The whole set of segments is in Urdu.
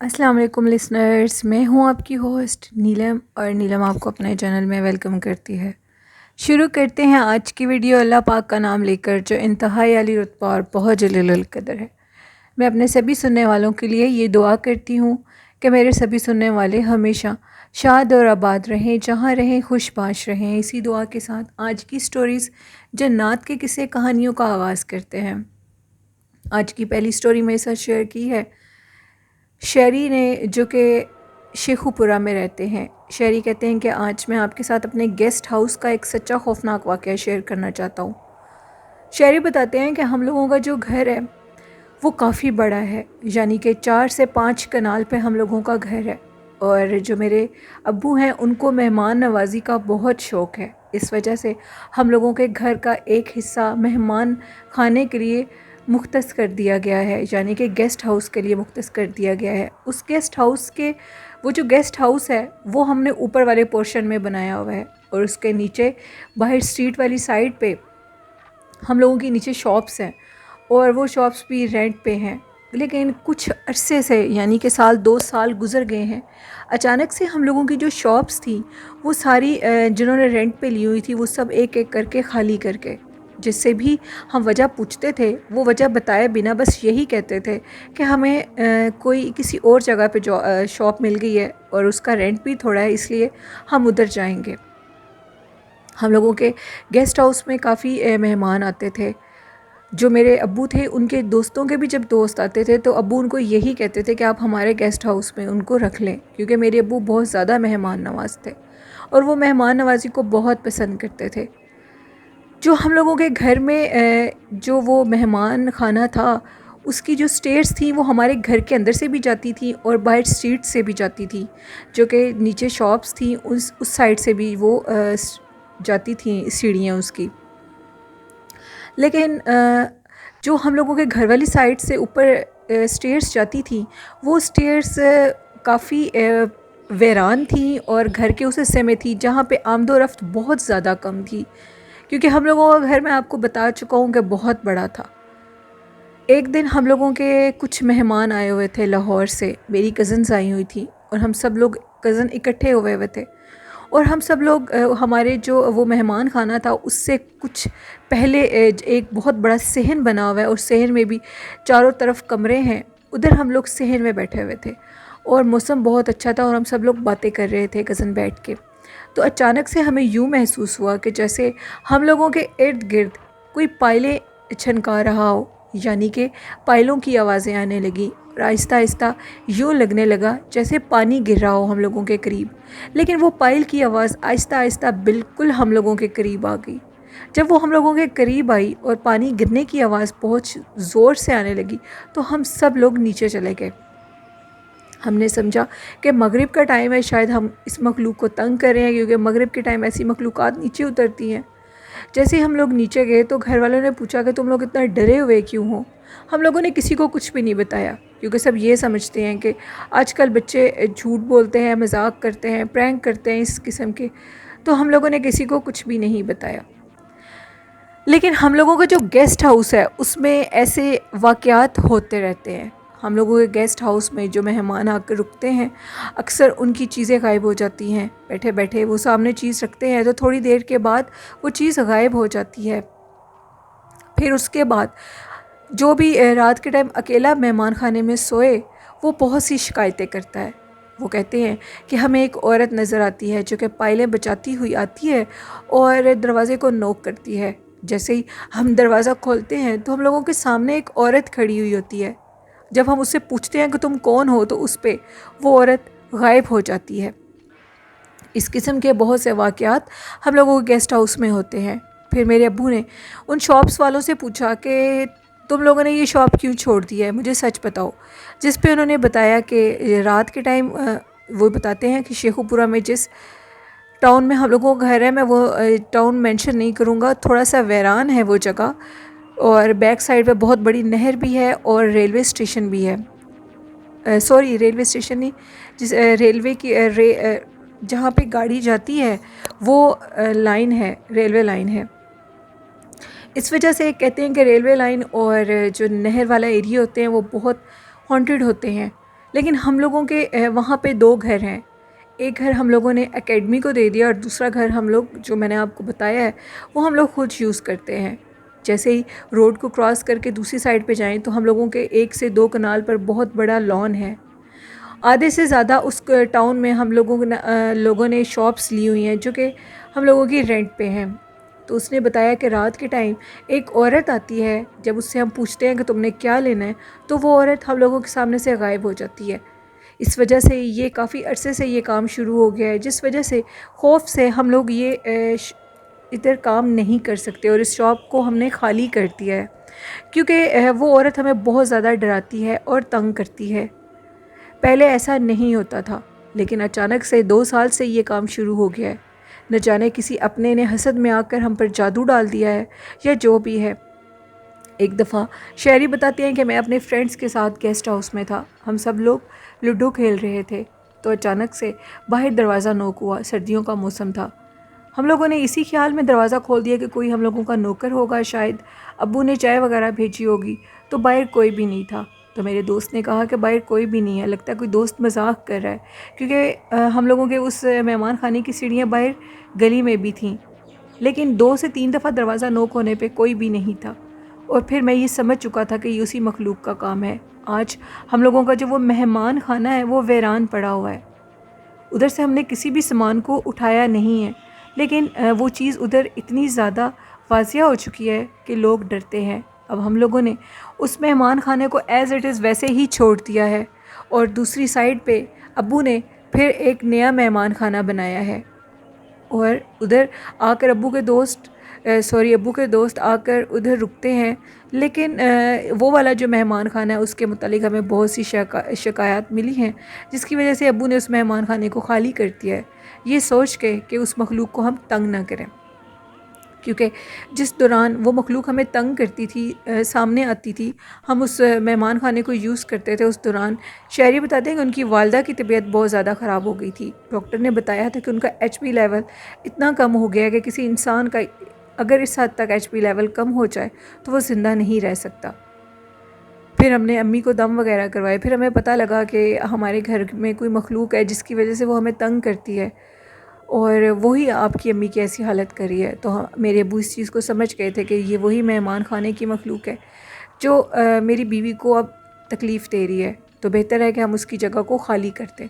السلام علیکم لسنرز، میں ہوں آپ کی ہوسٹ نیلم، اور نیلم آپ کو اپنے چینل میں ویلکم کرتی ہے۔ شروع کرتے ہیں آج کی ویڈیو اللہ پاک کا نام لے کر، جو انتہائی عالی رتبہ اور بہت جلیل القدر ہے۔ میں اپنے سبھی سننے والوں کے لیے یہ دعا کرتی ہوں کہ میرے سبھی سننے والے ہمیشہ شاد اور آباد رہیں، جہاں رہیں خوش باش رہیں۔ اسی دعا کے ساتھ آج کی سٹوریز جنات کے قصے کہانیوں کا آغاز کرتے ہیں۔ آج کی پہلی سٹوری میرے ساتھ شیئر کی ہے شہری نے، جو کہ شیخو پورہ میں رہتے ہیں۔ شہری کہتے ہیں کہ آج میں آپ کے ساتھ اپنے گیسٹ ہاؤس کا ایک سچا خوفناک واقعہ شیئر کرنا چاہتا ہوں۔ شہری بتاتے ہیں کہ ہم لوگوں کا جو گھر ہے وہ کافی بڑا ہے، یعنی کہ 4 سے 5 کنال پہ ہم لوگوں کا گھر ہے، اور جو میرے ابو ہیں ان کو مہمان نوازی کا بہت شوق ہے۔ اس وجہ سے ہم لوگوں کے گھر کا ایک حصہ مہمان خانے کے لیے مختص کر دیا گیا ہے، یعنی کہ گیسٹ ہاؤس کے لیے مختص کر دیا گیا ہے۔ اس گیسٹ ہاؤس کے وہ جو گیسٹ ہاؤس ہے وہ ہم نے اوپر والے پورشن میں بنایا ہوا ہے، اور اس کے نیچے باہر اسٹریٹ والی سائڈ پہ ہم لوگوں کی نیچے شاپس ہیں، اور وہ شاپس بھی رینٹ پہ ہیں۔ لیکن کچھ عرصے سے، یعنی کہ 2 سال گزر گئے ہیں، اچانک سے ہم لوگوں کی جو شاپس تھیں وہ ساری جنہوں نے رینٹ پہ لی ہوئی تھی وہ سب ایک ایک کر کے خالی کر کے، جس سے بھی ہم وجہ پوچھتے تھے وہ وجہ بتائے بنا بس یہی کہتے تھے کہ ہمیں کوئی کسی اور جگہ پہ شاپ مل گئی ہے اور اس کا رینٹ بھی تھوڑا ہے، اس لیے ہم ادھر جائیں گے۔ ہم لوگوں کے گیسٹ ہاؤس میں کافی مہمان آتے تھے۔ جو میرے ابو تھے ان کے دوستوں کے بھی جب دوست آتے تھے تو ابو ان کو یہی کہتے تھے کہ آپ ہمارے گیسٹ ہاؤس میں ان کو رکھ لیں، کیونکہ میرے ابو بہت زیادہ مہمان نواز تھے اور وہ مہمان نوازی کو بہت پسند کرتے تھے۔ جو ہم لوگوں کے گھر میں جو وہ مہمان خانہ تھا، اس کی جو سٹیئرز تھیں وہ ہمارے گھر کے اندر سے بھی جاتی تھیں اور باہر اسٹریٹ سے بھی جاتی تھیں، جو کہ نیچے شاپس تھیں اس سائڈ سے بھی وہ جاتی تھیں سیڑھیاں اس کی۔ لیکن جو ہم لوگوں کے گھر والی سائڈ سے اوپر سٹیئرز جاتی تھیں، وہ سٹیئرز کافی ویران تھیں اور گھر کے اس حصے میں تھی جہاں پہ آمد و رفت بہت زیادہ کم تھی، کیونکہ ہم لوگوں کا گھر میں آپ کو بتا چکا ہوں کہ بہت بڑا تھا۔ ایک دن ہم لوگوں کے کچھ مہمان آئے ہوئے تھے لاہور سے، میری کزنز آئی ہوئی تھیں، اور ہم سب لوگ کزن اکٹھے ہوئے تھے، اور ہم سب لوگ ہمارے جو وہ مہمان خانہ تھا اس سے کچھ پہلے ایک بہت بڑا صحن بنا ہوا ہے، اور صحن میں بھی چاروں طرف کمرے ہیں، ادھر ہم لوگ صحن میں بیٹھے ہوئے تھے، اور موسم بہت اچھا تھا اور ہم سب لوگ باتیں کر رہے تھے کزن بیٹھ کے۔ تو اچانک سے ہمیں یوں محسوس ہوا کہ جیسے ہم لوگوں کے ارد گرد کوئی پائلیں چھنکا رہا ہو، یعنی کہ پائلوں کی آوازیں آنے لگیں، اور آہستہ آہستہ یوں لگنے لگا جیسے پانی گر رہا ہو ہم لوگوں کے قریب۔ لیکن وہ پائل کی آواز آہستہ آہستہ بالکل ہم لوگوں کے قریب آ گئی۔ جب وہ ہم لوگوں کے قریب آئی اور پانی گرنے کی آواز بہت زور سے آنے لگی تو ہم سب لوگ نیچے چلے گئے۔ ہم نے سمجھا کہ مغرب کا ٹائم ہے، شاید ہم اس مخلوق کو تنگ کر رہے ہیں، کیونکہ مغرب کے ٹائم ایسی مخلوقات نیچے اترتی ہیں۔ جیسے ہی ہم لوگ نیچے گئے تو گھر والوں نے پوچھا کہ تم لوگ اتنا ڈرے ہوئے کیوں ہو؟ ہم لوگوں نے کسی کو کچھ بھی نہیں بتایا، کیونکہ سب یہ سمجھتے ہیں کہ آج کل بچے جھوٹ بولتے ہیں، مذاق کرتے ہیں، پرینک کرتے ہیں اس قسم کے، تو ہم لوگوں نے کسی کو کچھ بھی نہیں بتایا۔ لیکن ہم لوگوں کا جو گیسٹ ہاؤس ہے اس میں ایسے واقعات ہوتے رہتے ہیں۔ ہم لوگوں کے گیسٹ ہاؤس میں جو مہمان آ کر رکتے ہیں، اکثر ان کی چیزیں غائب ہو جاتی ہیں۔ بیٹھے بیٹھے وہ سامنے چیز رکھتے ہیں تو تھوڑی دیر کے بعد وہ چیز غائب ہو جاتی ہے۔ پھر اس کے بعد جو بھی رات کے ٹائم اکیلا مہمان خانے میں سوئے وہ بہت سی شکایتیں کرتا ہے۔ وہ کہتے ہیں کہ ہمیں ایک عورت نظر آتی ہے جو کہ پائلیں بچاتی ہوئی آتی ہے اور دروازے کو نوک کرتی ہے۔ جیسے ہی ہم دروازہ کھولتے ہیں تو ہم لوگوں کے سامنے ایک عورت کھڑی ہوئی ہوتی ہے۔ جب ہم اس سے پوچھتے ہیں کہ تم کون ہو تو اس پہ وہ عورت غائب ہو جاتی ہے۔ اس قسم کے بہت سے واقعات ہم لوگوں کے گیسٹ ہاؤس میں ہوتے ہیں۔ پھر میرے ابو نے ان شاپس والوں سے پوچھا کہ تم لوگوں نے یہ شاپ کیوں چھوڑ دی ہے، مجھے سچ بتاؤ۔ جس پہ انہوں نے بتایا کہ رات کے ٹائم وہ بتاتے ہیں کہ شیخو پورہ میں جس ٹاؤن میں ہم لوگوں کا گھر ہے، میں وہ ٹاؤن مینشن نہیں کروں گا، تھوڑا سا ویران ہے وہ جگہ، اور بیک سائڈ پہ بہت بڑی نہر بھی ہے اور ریلوے اسٹیشن بھی ہے۔ سوری، ریلوے اسٹیشن نہیں، جس ریلوے کی جہاں پہ گاڑی جاتی ہے وہ لائن ہے، ریلوے لائن ہے۔ اس وجہ سے کہتے ہیں کہ ریلوے لائن اور جو نہر والا ایریا ہوتے ہیں وہ بہت ہانٹڈ ہوتے ہیں، لیکن ہم لوگوں کے وہاں پہ 2 گھر ہیں. ایک گھر ہم لوگوں نے اکیڈمی کو دے دیا اور دوسرا گھر ہم لوگ جو میں نے آپ کو بتایا ہے وہ ہم لوگ خود یوز کرتے ہیں. جیسے ہی روڈ کو کراس کر کے دوسری سائڈ پہ جائیں تو ہم لوگوں کے 1 سے 2 کنال پر بہت بڑا لان ہے. آدھے سے زیادہ اس ٹاؤن میں ہم لوگوں نے شاپس لی ہوئی ہیں جو کہ ہم لوگوں کی رینٹ پہ ہیں. تو اس نے بتایا کہ رات کے ٹائم ایک عورت آتی ہے، جب اس سے ہم پوچھتے ہیں کہ تم نے کیا لینا ہے تو وہ عورت ہم لوگوں کے سامنے سے غائب ہو جاتی ہے. اس وجہ سے یہ کافی عرصے سے یہ کام شروع ہو گیا ہے، جس وجہ سے خوف سے ہم لوگ یہ ادھر کام نہیں کر سکتے اور اس شاپ کو ہم نے خالی کر دیا ہے، کیونکہ وہ عورت ہمیں بہت زیادہ ڈراتی ہے اور تنگ کرتی ہے. پہلے ایسا نہیں ہوتا تھا، لیکن اچانک سے 2 سال سے یہ کام شروع ہو گیا ہے. نہ جانے کسی اپنے نے حسد میں آ کر ہم پر جادو ڈال دیا ہے یا جو بھی ہے. ایک دفعہ شہری بتاتے ہیں کہ میں اپنے فرینڈس کے ساتھ گیسٹ ہاؤس میں تھا، ہم سب لوگ لوڈو کھیل رہے تھے تو اچانک سے باہر دروازہ نوک ہوا. سردیوں کا موسم تھا. ہم لوگوں نے اسی خیال میں دروازہ کھول دیا کہ کوئی ہم لوگوں کا نوکر ہوگا، شاید ابو نے چائے وغیرہ بھیجی ہوگی. تو باہر کوئی بھی نہیں تھا. تو میرے دوست نے کہا کہ باہر کوئی بھی نہیں ہے، لگتا ہے کوئی دوست مذاق کر رہا ہے، کیونکہ ہم لوگوں کے اس مہمان خانے کی سیڑھیاں باہر گلی میں بھی تھیں. لیکن 2 سے 3 دفعہ دروازہ نوک ہونے پہ کوئی بھی نہیں تھا، اور پھر میں یہ سمجھ چکا تھا کہ یہ اسی مخلوق کا کام ہے. آج ہم لوگوں کا جو وہ مہمان خانہ ہے وہ ویران پڑا ہوا ہے. ادھر سے ہم نے کسی بھی سامان کو اٹھایا نہیں ہے، لیکن وہ چیز ادھر اتنی زیادہ واضح ہو چکی ہے کہ لوگ ڈرتے ہیں. اب ہم لوگوں نے اس مہمان خانے کو ایز اٹ از ویسے ہی چھوڑ دیا ہے، اور دوسری سائڈ پہ ابو نے پھر ایک نیا مہمان خانہ بنایا ہے. اور ادھر آ کر ابو کے دوست آ کر ادھر رکتے ہیں. لیکن وہ والا جو مہمان خانہ ہے اس کے متعلق ہمیں بہت سی شکایات ملی ہیں، جس کی وجہ سے ابو نے اس مہمان خانے کو خالی کر دیا ہے، یہ سوچ کے کہ اس مخلوق کو ہم تنگ نہ کریں. کیونکہ جس دوران وہ مخلوق ہمیں تنگ کرتی تھی، سامنے آتی تھی، ہم اس مہمان خانے کو یوز کرتے تھے. اس دوران شہری بتاتے ہیں کہ ان کی والدہ کی طبیعت بہت زیادہ خراب ہو گئی تھی. ڈاکٹر نے بتایا تھا کہ ان کا HP لیول اتنا کم ہو گیا ہے کہ کسی انسان کا اگر اس حد تک HP لیول کم ہو جائے تو وہ زندہ نہیں رہ سکتا. پھر ہم نے امی کو دم وغیرہ کروائے. پھر ہمیں پتہ لگا کہ ہمارے گھر میں کوئی مخلوق ہے جس کی وجہ سے وہ ہمیں تنگ کرتی ہے، اور وہی آپ کی امی کی ایسی حالت کری ہے. تو میرے ابو اس چیز کو سمجھ گئے تھے کہ یہ وہی مہمان خانے کی مخلوق ہے جو میری بیوی کو اب تکلیف دے رہی ہے، تو بہتر ہے کہ ہم اس کی جگہ کو خالی کرتے.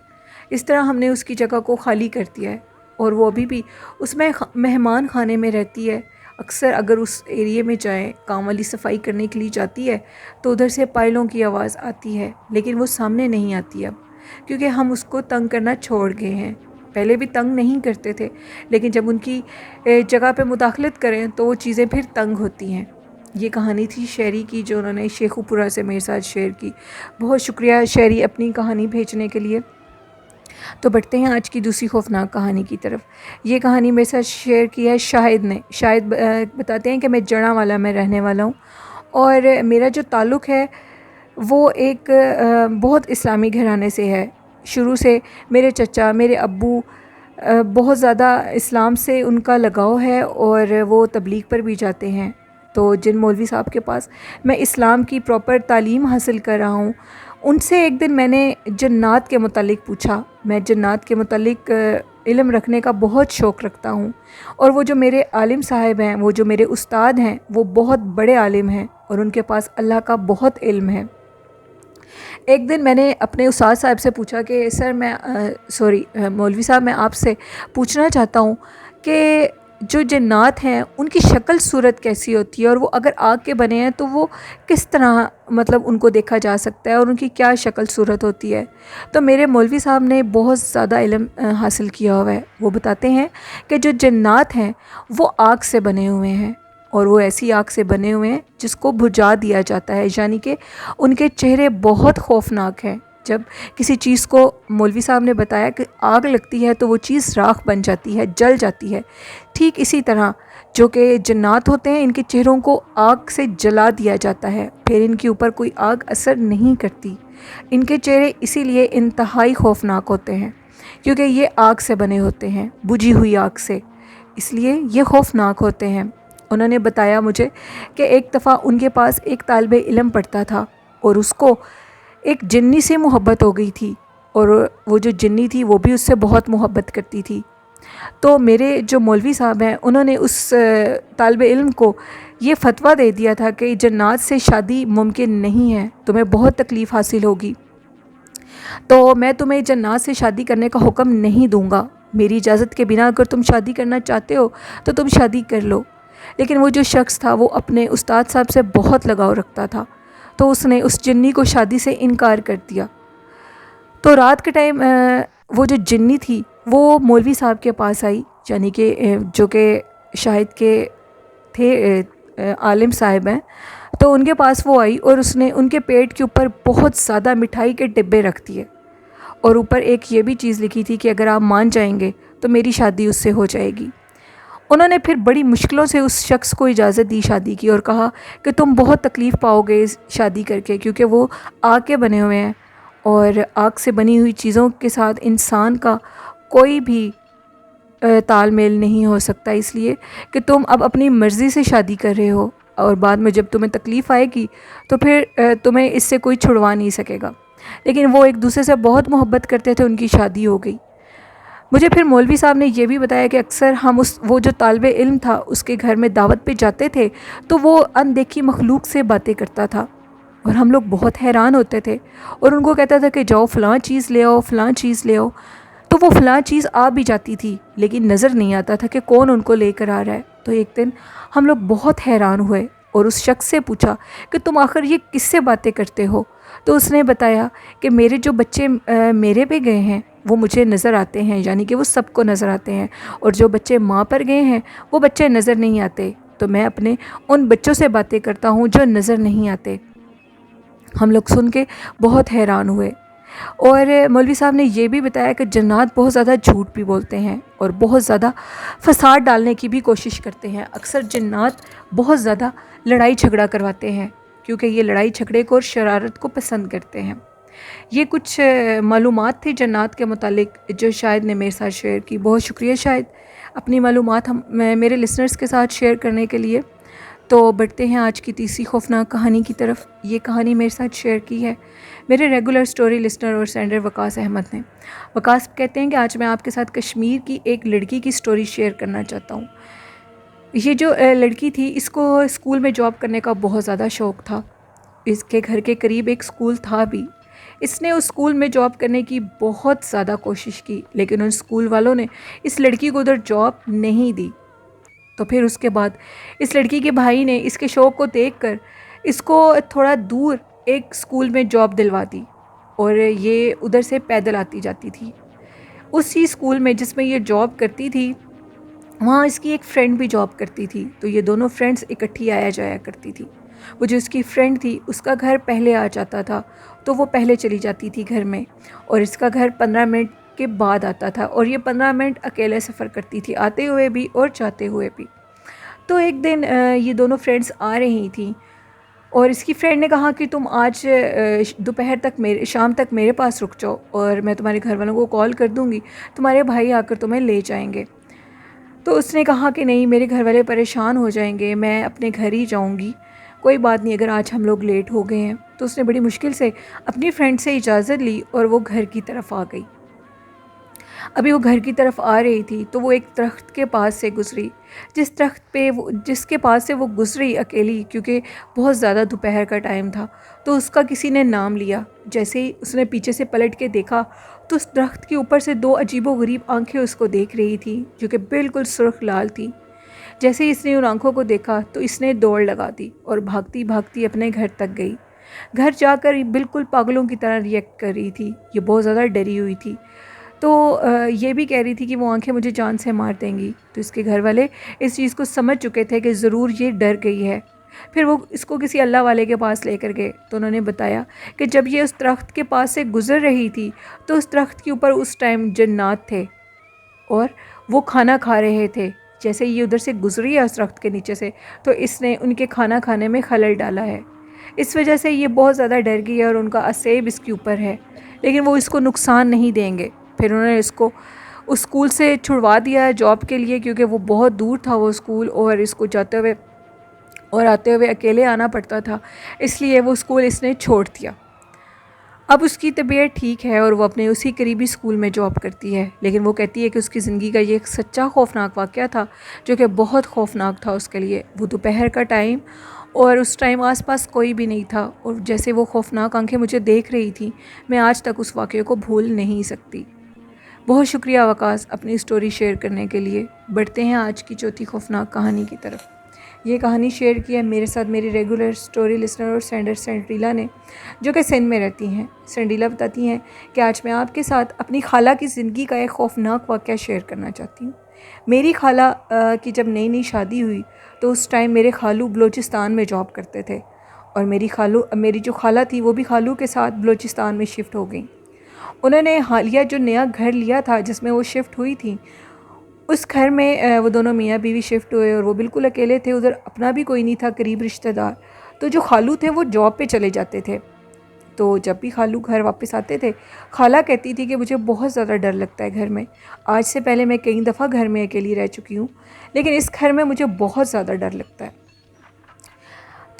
اس طرح ہم نے اس کی جگہ کو خالی کر دیا ہے، اور وہ ابھی بھی اس میں مہمان خانے میں رہتی ہے. اکثر اگر اس ایریے میں جائیں، کام والی صفائی کرنے کے لیے جاتی ہے تو ادھر سے پائلوں کی آواز آتی ہے، لیکن وہ سامنے نہیں آتی اب، کیونکہ ہم اس کو تنگ کرنا چھوڑ گئے ہیں. پہلے بھی تنگ نہیں کرتے تھے، لیکن جب ان کی جگہ پہ مداخلت کریں تو وہ چیزیں پھر تنگ ہوتی ہیں. یہ کہانی تھی شہری کی جو انہوں نے شیخو پورہ سے میرے ساتھ شیئر کی. بہت شکریہ شہری اپنی کہانی بھیجنے کے لیے. تو بڑھتے ہیں آج کی دوسری خوفناک کہانی کی طرف. یہ کہانی میرے ساتھ شیئر کی ہے شاہد نے. شاہد بتاتے ہیں کہ میں جڑاں والا میں رہنے والا ہوں، اور میرا جو تعلق ہے وہ ایک بہت اسلامی گھرانے سے ہے. شروع سے میرے چچا، میرے ابو بہت زیادہ اسلام سے ان کا لگاؤ ہے، اور وہ تبلیغ پر بھی جاتے ہیں. تو جن مولوی صاحب کے پاس میں اسلام کی پراپر تعلیم حاصل کر رہا ہوں، ان سے ایک دن میں نے جنات کے متعلق پوچھا. میں جنات کے متعلق علم رکھنے کا بہت شوق رکھتا ہوں، اور وہ جو میرے عالم صاحب ہیں، وہ جو میرے استاد ہیں، وہ بہت بڑے عالم ہیں اور ان کے پاس اللہ کا بہت علم ہے. ایک دن میں نے اپنے استاد صاحب سے پوچھا کہ سر مولوی صاحب، میں آپ سے پوچھنا چاہتا ہوں کہ جو جنات ہیں ان کی شکل صورت کیسی ہوتی ہے، اور وہ اگر آگ کے بنے ہیں تو وہ کس طرح مطلب ان کو دیکھا جا سکتا ہے، اور ان کی کیا شکل صورت ہوتی ہے. تو میرے مولوی صاحب نے بہت زیادہ علم حاصل کیا ہوا ہے. وہ بتاتے ہیں کہ جو جنات ہیں وہ آگ سے بنے ہوئے ہیں، اور وہ ایسی آگ سے بنے ہوئے ہیں جس کو بجھا دیا جاتا ہے، یعنی کہ ان کے چہرے بہت خوفناک ہیں. جب کسی چیز کو مولوی صاحب نے بتایا کہ آگ لگتی ہے تو وہ چیز راکھ بن جاتی ہے، جل جاتی ہے. ٹھیک اسی طرح جو کہ جنات ہوتے ہیں، ان کے چہروں کو آگ سے جلا دیا جاتا ہے، پھر ان کے اوپر کوئی آگ اثر نہیں کرتی. ان کے چہرے اسی لیے انتہائی خوفناک ہوتے ہیں، کیونکہ یہ آگ سے بنے ہوتے ہیں، بجھی ہوئی آگ سے، اس لیے یہ خوفناک ہوتے ہیں. انہوں نے بتایا مجھے کہ ایک دفعہ ان کے پاس ایک طالب علم پڑھتا تھا، اور اس کو ایک جنی سے محبت ہو گئی تھی، اور وہ جو جنی تھی وہ بھی اس سے بہت محبت کرتی تھی۔ تو میرے جو مولوی صاحب ہیں انہوں نے اس طالب علم کو یہ فتویٰ دے دیا تھا کہ جنات سے شادی ممکن نہیں ہے، تمہیں بہت تکلیف حاصل ہوگی، تو میں تمہیں جنات سے شادی کرنے کا حکم نہیں دوں گا، میری اجازت کے بنا اگر تم شادی کرنا چاہتے ہو تو تم شادی کر لو۔ لیکن وہ جو شخص تھا وہ اپنے استاد صاحب سے بہت لگاؤ رکھتا تھا، تو اس نے اس جنی کو شادی سے انکار کر دیا۔ تو رات کے ٹائم وہ جو جنی تھی وہ مولوی صاحب کے پاس آئی، یعنی کہ جو کہ شاہد کے تھے عالم صاحب ہیں، تو ان کے پاس وہ آئی اور اس نے ان کے پیٹ کے اوپر بہت زیادہ مٹھائی کے ڈبے رکھ دیے، اور اوپر ایک یہ بھی چیز لکھی تھی کہ اگر آپ مان جائیں گے تو میری شادی اس سے ہو جائے گی۔ انہوں نے پھر بڑی مشکلوں سے اس شخص کو اجازت دی شادی کی، اور کہا کہ تم بہت تکلیف پاؤ گے اس شادی کر کے، کیونکہ وہ آگ کے بنے ہوئے ہیں، اور آگ سے بنی ہوئی چیزوں کے ساتھ انسان کا کوئی بھی تال میل نہیں ہو سکتا، اس لیے کہ تم اب اپنی مرضی سے شادی کر رہے ہو، اور بعد میں جب تمہیں تکلیف آئے گی تو پھر تمہیں اس سے کوئی چھڑوا نہیں سکے گا۔ لیکن وہ ایک دوسرے سے بہت محبت کرتے تھے، ان کی شادی ہو گئی۔ مجھے پھر مولوی صاحب نے یہ بھی بتایا کہ اکثر ہم وہ جو طالب علم تھا اس کے گھر میں دعوت پہ جاتے تھے تو وہ اندیکھی مخلوق سے باتیں کرتا تھا، اور ہم لوگ بہت حیران ہوتے تھے، اور ان کو کہتا تھا کہ جاؤ فلاں چیز لے آؤ، فلاں چیز لے آؤ، تو وہ فلاں چیز آ بھی جاتی تھی لیکن نظر نہیں آتا تھا کہ کون ان کو لے کر آ رہا ہے۔ تو ایک دن ہم لوگ بہت حیران ہوئے اور اس شخص سے پوچھا کہ تم آخر یہ کس سے باتیں کرتے ہو؟ تو اس نے بتایا کہ میرے جو بچے میرے پہ گئے ہیں وہ مجھے نظر آتے ہیں، یعنی کہ وہ سب کو نظر آتے ہیں، اور جو بچے ماں پر گئے ہیں وہ بچے نظر نہیں آتے، تو میں اپنے ان بچوں سے باتیں کرتا ہوں جو نظر نہیں آتے۔ ہم لوگ سن کے بہت حیران ہوئے، اور مولوی صاحب نے یہ بھی بتایا کہ جنات بہت زیادہ جھوٹ بھی بولتے ہیں اور بہت زیادہ فساد ڈالنے کی بھی کوشش کرتے ہیں۔ اکثر جنات بہت زیادہ لڑائی جھگڑا کرواتے ہیں، کیونکہ یہ لڑائی جھگڑے کو اور شرارت کو پسند کرتے ہیں۔ یہ کچھ معلومات تھی جنات کے متعلق جو شاہد نے میرے ساتھ شیئر کی۔ بہت شکریہ شاہد اپنی معلومات میرے لسنرز کے ساتھ شیئر کرنے کے لیے۔ تو بڑھتے ہیں آج کی تیسری خوفناک کہانی کی طرف۔ یہ کہانی میرے ساتھ شیئر کی ہے میرے ریگولر سٹوری لسنر اور سینڈر وقاص احمد نے۔ وقاص کہتے ہیں کہ آج میں آپ کے ساتھ کشمیر کی ایک لڑکی کی سٹوری شیئر کرنا چاہتا ہوں۔ یہ جو لڑکی تھی اس کو اسکول میں جاب کرنے کا بہت زیادہ شوق تھا، اس کے گھر کے قریب ایک اسکول تھا بھی۔ اس نے اس اسکول میں جاب کرنے کی بہت زیادہ کوشش کی، لیکن ان اسکول والوں نے اس لڑکی کو ادھر جاب نہیں دی۔ تو پھر اس کے بعد اس لڑکی کے بھائی نے اس کے شوق کو دیکھ کر اس کو تھوڑا دور ایک اسکول میں جاب دلوا دی، اور یہ ادھر سے پیدل آتی جاتی تھی۔ اسی اسکول میں جس میں یہ جاب کرتی تھی وہاں اس کی ایک فرینڈ بھی جاب کرتی تھی، تو یہ دونوں فرینڈز اکٹھی آیا جایا کرتی تھی۔ وہ جو اس کی فرینڈ تھی اس کا گھر پہلے آ جاتا تھا تو وہ پہلے چلی جاتی تھی گھر میں، اور اس کا گھر 15 منٹ کے بعد آتا تھا، اور یہ 15 منٹ اکیلے سفر کرتی تھی، آتے ہوئے بھی اور جاتے ہوئے بھی۔ تو ایک دن یہ دونوں فرینڈز آ رہی تھیں، اور اس کی فرینڈ نے کہا کہ تم آج دوپہر تک شام تک میرے پاس رک جاؤ، اور میں تمہارے گھر والوں کو کال کر دوں گی، تمہارے بھائی آ کر تمہیں لے جائیں گے۔ تو اس نے کہا کہ نہیں، میرے گھر والے پریشان ہو جائیں گے، میں اپنے گھر ہی جاؤں گی، کوئی بات نہیں اگر آج ہم لوگ لیٹ ہو گئے ہیں۔ تو اس نے بڑی مشکل سے اپنی فرینڈ سے اجازت لی اور وہ گھر کی طرف آ گئی۔ ابھی وہ گھر کی طرف آ رہی تھی تو وہ ایک درخت کے پاس سے گزری، جس کے پاس سے وہ گزری اکیلی، کیونکہ بہت زیادہ دوپہر کا ٹائم تھا، تو اس کا کسی نے نام لیا۔ جیسے ہی اس نے پیچھے سے پلٹ کے دیکھا تو اس درخت کے اوپر سے دو عجیب و غریب آنکھیں اس کو دیکھ رہی تھیں جو کہ بالکل سرخ لال تھیں۔ جیسے ہی اس نے ان آنکھوں کو دیکھا تو اس نے دوڑ لگا دی اور بھاگتی بھاگتی اپنے گھر تک گئی۔ گھر جا کر بالکل پاگلوں کی طرح ریئیکٹ کر رہی تھی، یہ بہت زیادہ ڈری ہوئی تھی، تو یہ بھی کہہ رہی تھی کہ وہ آنکھیں مجھے جان سے مار دیں گی۔ تو اس کے گھر والے اس چیز کو سمجھ چکے تھے کہ ضرور یہ ڈر گئی ہے۔ پھر وہ اس کو کسی اللہ والے کے پاس لے کر گئے، تو انہوں نے بتایا کہ جب یہ اس درخت کے پاس سے گزر رہی تھی تو اس درخت کے اوپر اس ٹائم جنات تھے اور وہ کھانا کھا رہے تھے۔ جیسے یہ ادھر سے گزری ہے اس درخت کے نیچے سے تو اس نے ان کے کھانا کھانے میں خلل ڈالا ہے۔ اس وجہ سے یہ بہت زیادہ ڈر گئی ہے اور ان کا اسیب اس کے اوپر ہے، لیکن وہ اس کو نقصان نہیں دیں گے۔ پھر انہوں نے اس کو اس اسکول سے چھڑوا دیا جاب کے لیے، کیونکہ وہ بہت دور تھا وہ اسکول، اور اس کو جاتے ہوئے اور آتے ہوئے اکیلے آنا پڑتا تھا، اس لیے وہ اسکول اس نے چھوڑ دیا۔ اب اس کی طبیعت ٹھیک ہے اور وہ اپنے اسی قریبی اسکول میں جاب کرتی ہے، لیکن وہ کہتی ہے کہ اس کی زندگی کا یہ ایک سچا خوفناک واقعہ تھا جو کہ بہت خوفناک تھا اس کے لیے۔ وہ دوپہر کا ٹائم اور اس ٹائم آس پاس کوئی بھی نہیں تھا، اور جیسے وہ خوفناک آنکھیں مجھے دیکھ رہی تھیں، میں آج تک اس واقعے کو بھول نہیں سکتی۔ بہت شکریہ وقاص اپنی اسٹوری شیئر کرنے کے لیے۔ بڑھتے ہیں آج کی چوتھی خوفناک کہانی کی طرف۔ یہ کہانی شیئر کی ہے میرے ساتھ میری ریگولر اسٹوری لسنر اور سینڈر سینڈریلا نے، جو کہ سندھ میں رہتی ہیں۔ سینڈریلا بتاتی ہیں کہ آج میں آپ کے ساتھ اپنی خالہ کی زندگی کا ایک خوفناک واقعہ شیئر کرنا چاہتی ہوں۔ میری خالہ کی جب نئی نئی شادی ہوئی تو اس ٹائم میرے خالو بلوچستان میں جاب کرتے تھے، اور میری جو خالہ تھی وہ بھی خالو کے ساتھ بلوچستان میں شفٹ ہو گئیں۔ انہوں نے حالیہ جو نیا گھر لیا تھا جس میں وہ شفٹ ہوئی تھیں، اس گھر میں وہ دونوں میاں بیوی شفٹ ہوئے، اور وہ بالکل اکیلے تھے، ادھر اپنا بھی کوئی نہیں تھا قریب رشتہ دار۔ تو جو خالو تھے وہ جاب پہ چلے جاتے تھے، تو جب بھی خالو گھر واپس آتے تھے، خالہ کہتی تھی کہ مجھے بہت زیادہ ڈر لگتا ہے گھر میں۔ آج سے پہلے میں کئی دفعہ گھر میں اکیلی رہ چکی ہوں، لیکن اس گھر میں مجھے بہت زیادہ ڈر لگتا ہے۔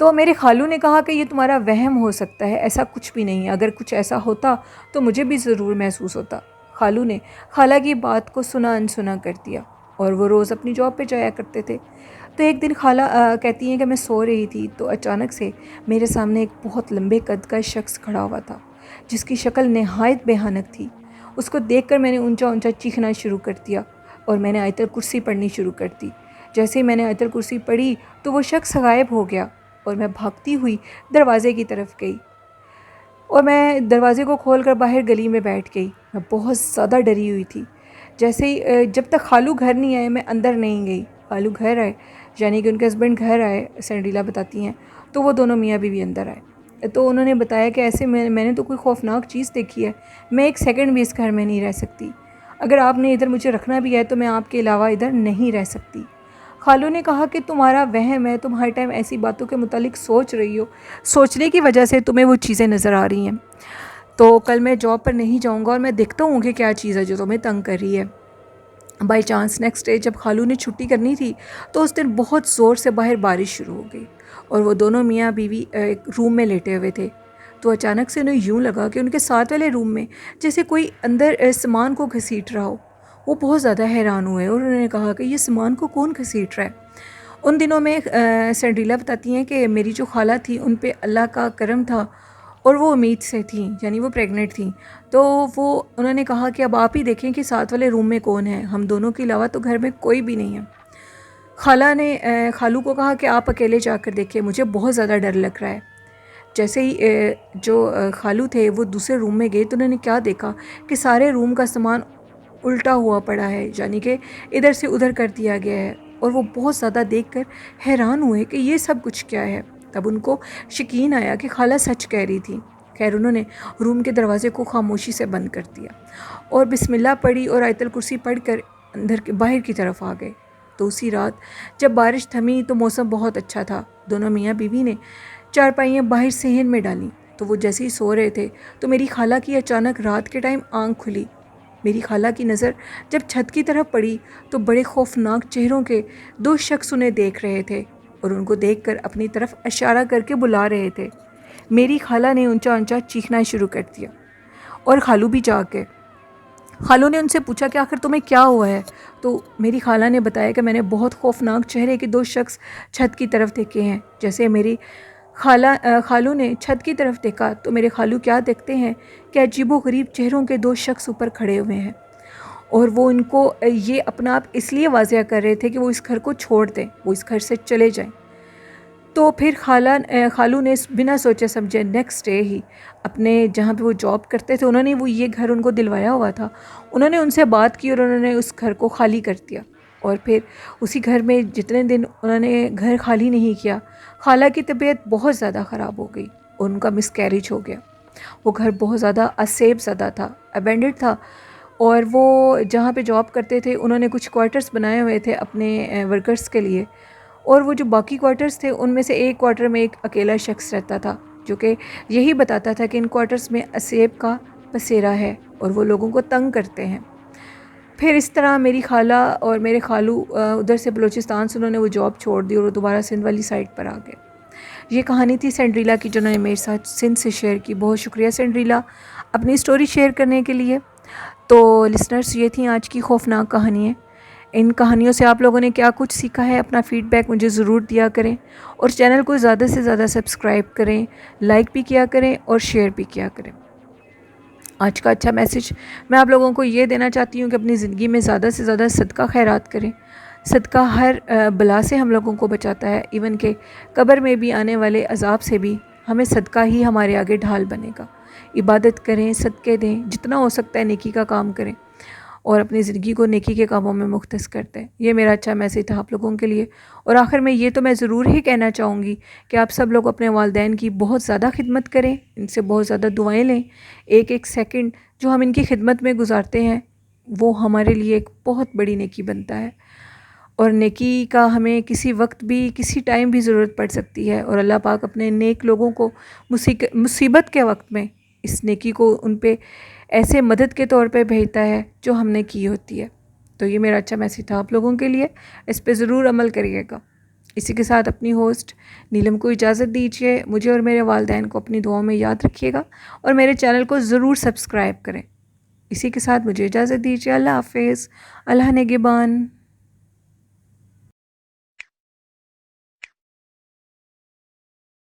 تو میرے خالو نے کہا کہ یہ تمہارا وہم ہو سکتا ہے، ایسا کچھ بھی نہیں ہے، اگر کچھ ایسا ہوتا تو مجھے بھی ضرور محسوس ہوتا۔ خالو نے خالہ کی بات کو سنا انسنا کر دیا، اور وہ روز اپنی جاب پہ جایا کرتے تھے۔ تو ایک دن خالہ کہتی ہیں کہ میں سو رہی تھی تو اچانک سے میرے سامنے ایک بہت لمبے قد کا شخص کھڑا ہوا تھا، جس کی شکل نہایت بھیانک تھی۔ اس کو دیکھ کر میں نے اونچا اونچا چیخنا شروع کر دیا، اور میں نے آیت الکرسی پڑھنی شروع کر دی۔ جیسے ہی میں نے آیت الکرسی پڑھی تو وہ شخص غائب ہو گیا، اور میں بھاگتی ہوئی دروازے کی طرف گئی، اور میں دروازے کو کھول کر باہر گلی میں بیٹھ گئی۔ میں بہت زیادہ ڈری ہوئی تھی۔ جیسے ہی جب تک خالو گھر نہیں آئے میں اندر نہیں گئی۔ خالو گھر آئے، یعنی کہ ان کے ہسبینڈ گھر آئے، سینڈریلا بتاتی ہیں، تو وہ دونوں میاں بیوی اندر آئے۔ تو انہوں نے بتایا کہ ایسے میں نے تو کوئی خوفناک چیز دیکھی ہے، میں ایک سیکنڈ بھی اس گھر میں نہیں رہ سکتی۔ اگر آپ نے ادھر مجھے رکھنا بھی ہے تو میں آپ کے علاوہ ادھر نہیں رہ سکتی۔ خالو نے کہا کہ تمہارا وہم ہے، تم ہر ٹائم ایسی باتوں کے متعلق سوچ رہی ہو، سوچنے کی وجہ سے تمہیں وہ چیزیں نظر آ رہی ہیں۔ تو کل میں جاب پر نہیں جاؤں گا اور میں دیکھتا ہوں کہ کیا چیز ہے جو تمہیں تنگ کر رہی ہے۔ بائی چانس نیکسٹ ڈے جب خالو نے چھٹی کرنی تھی تو اس دن بہت زور سے باہر بارش شروع ہو گئی، اور وہ دونوں میاں بیوی ایک روم میں لیٹے ہوئے تھے۔ تو اچانک سے انہیں یوں لگا کہ ان کے ساتھ والے روم میں جیسے کوئی اندر سامان کو گھسیٹ رہا ہو۔ وہ بہت زیادہ حیران ہوئے، اور انہوں نے کہا کہ یہ سامان کو کون گھسیٹ رہا ہے۔ ان دنوں میں سینڈریلا بتاتی ہیں کہ میری جو خالہ تھی ان پہ اللہ کا کرم تھا، اور وہ امید سے تھیں، یعنی وہ پریگننٹ تھیں۔ تو انہوں نے کہا کہ اب آپ ہی دیکھیں کہ ساتھ والے روم میں کون ہے، ہم دونوں کے علاوہ تو گھر میں کوئی بھی نہیں ہے۔ خالہ نے خالو کو کہا کہ آپ اکیلے جا کر دیکھیں، مجھے بہت زیادہ ڈر لگ رہا ہے۔ جیسے ہی جو خالو تھے وہ دوسرے روم میں گئے تو انہوں نے کیا دیکھا کہ سارے روم کا سامان الٹا ہوا پڑا ہے، یعنی کہ ادھر سے ادھر کر دیا گیا ہے، اور وہ بہت زیادہ دیکھ کر حیران ہوئے کہ یہ سب کچھ کیا ہے۔ تب ان کو یقین آیا کہ خالہ سچ کہہ رہی تھی۔ خیر انہوں نے روم کے دروازے کو خاموشی سے بند کر دیا، اور بسم اللہ پڑھی اور آیت الکرسی پڑھ کر باہر کی طرف آ گئے۔ تو اسی رات جب بارش تھمی تو موسم بہت اچھا تھا۔ دونوں میاں بیوی نے چارپائیاں باہر صحن میں ڈالیں، تو وہ جیسے ہی سو رہے تھے تو میری خالہ کی اچانک رات کے ٹائم آنکھ کھلی۔ میری خالہ کی نظر جب چھت کی طرف پڑی تو بڑے خوفناک چہروں کے دو شخص انہیں دیکھ رہے تھے، اور ان کو دیکھ کر اپنی طرف اشارہ کر کے بلا رہے تھے۔ میری خالہ نے اونچا اونچا چیخنا شروع کر دیا، اور خالو بھی جاگ گئے۔ خالو نے ان سے پوچھا کہ آخر تمہیں کیا ہوا ہے؟ تو میری خالہ نے بتایا کہ میں نے بہت خوفناک چہرے کے دو شخص چھت کی طرف دیکھے ہیں۔ جیسے میری خالو نے چھت کی طرف دیکھا تو میرے خالو کیا دیکھتے ہیں کہ عجیب و غریب چہروں کے دو شخص اوپر کھڑے ہوئے ہیں، اور وہ ان کو یہ اپنا آپ اس لیے واضح کر رہے تھے کہ وہ اس گھر کو چھوڑ دیں، وہ اس گھر سے چلے جائیں۔ تو پھر خالو نے بنا سوچے سمجھے نیکسٹ ڈے ہی اپنے جہاں پہ وہ جاب کرتے تھے، انہوں نے یہ گھر ان کو دلوایا ہوا تھا، انہوں نے ان سے بات کی اور انہوں نے اس گھر کو خالی کر دیا۔ اور پھر اسی گھر میں جتنے دن انہوں نے گھر خالی نہیں کیا، خالہ کی طبیعت بہت زیادہ خراب ہو گئی اور ان کا مس کیریج ہو گیا۔ وہ گھر بہت زیادہ اسیف زدہ تھا، ابینڈڈ تھا، اور وہ جہاں پہ جاب کرتے تھے انہوں نے کچھ کوارٹرز بنائے ہوئے تھے اپنے ورکرز کے لیے، اور وہ جو باقی کوارٹرز تھے ان میں سے ایک کوارٹر میں ایک اکیلا شخص رہتا تھا جو کہ یہی بتاتا تھا کہ ان کوارٹرز میں اسیب کا پسیرا ہے اور وہ لوگوں کو تنگ کرتے ہیں۔ پھر اس طرح میری خالہ اور میرے خالو ادھر سے بلوچستان سے انہوں نے وہ جاب چھوڑ دی اور وہ دوبارہ سندھ والی سائڈ پر آ گئے۔ یہ کہانی تھی سینڈریلا کی جنہوں نے میرے ساتھ سندھ سے شیئر کی. بہت شکریہ سینڈریلا اپنی اسٹوری شیئر کرنے کے لیے. تو لسنرز یہ تھیں آج کی خوفناک کہانیاں. ان کہانیوں سے آپ لوگوں نے کیا کچھ سیکھا ہے؟ اپنا فیڈ بیک مجھے ضرور دیا کریں اور چینل کو زیادہ سے زیادہ سبسکرائب کریں، لائک بھی کیا کریں اور شیئر بھی کیا کریں. آج کا اچھا میسج میں آپ لوگوں کو یہ دینا چاہتی ہوں کہ اپنی زندگی میں زیادہ سے زیادہ صدقہ خیرات کریں. صدقہ ہر بلا سے ہم لوگوں کو بچاتا ہے، ایون کہ قبر میں بھی آنے والے عذاب سے بھی ہمیں صدقہ ہی ہمارے آگے ڈھال بنے گا. عبادت کریں، صدقے دیں، جتنا ہو سکتا ہے نیکی کا کام کریں اور اپنی زندگی کو نیکی کے کاموں میں مختص کرتے ہیں. یہ میرا اچھا میسیج تھا آپ لوگوں کے لیے. اور آخر میں یہ تو میں ضرور ہی کہنا چاہوں گی کہ آپ سب لوگ اپنے والدین کی بہت زیادہ خدمت کریں، ان سے بہت زیادہ دعائیں لیں. ایک ایک سیکنڈ جو ہم ان کی خدمت میں گزارتے ہیں وہ ہمارے لیے ایک بہت بڑی نیکی بنتا ہے. اور نیکی کا ہمیں کسی وقت بھی کسی ٹائم بھی ضرورت پڑ سکتی ہے، اور اللہ پاک اپنے نیک لوگوں کو مصیبت کے وقت میں اس نیکی کو ان پہ ایسے مدد کے طور پہ بھیجتا ہے جو ہم نے کی ہوتی ہے. تو یہ میرا اچھا میسیج تھا آپ لوگوں کے لیے، اس پہ ضرور عمل کریے گا. اسی کے ساتھ اپنی ہوسٹ نیلم کو اجازت دیجیے. مجھے اور میرے والدین کو اپنی دعاؤں میں یاد رکھیے گا اور میرے چینل کو ضرور سبسکرائب کریں. اسی کے ساتھ مجھے اجازت دیجیے. اللہ حافظ. اللہ نگہبان.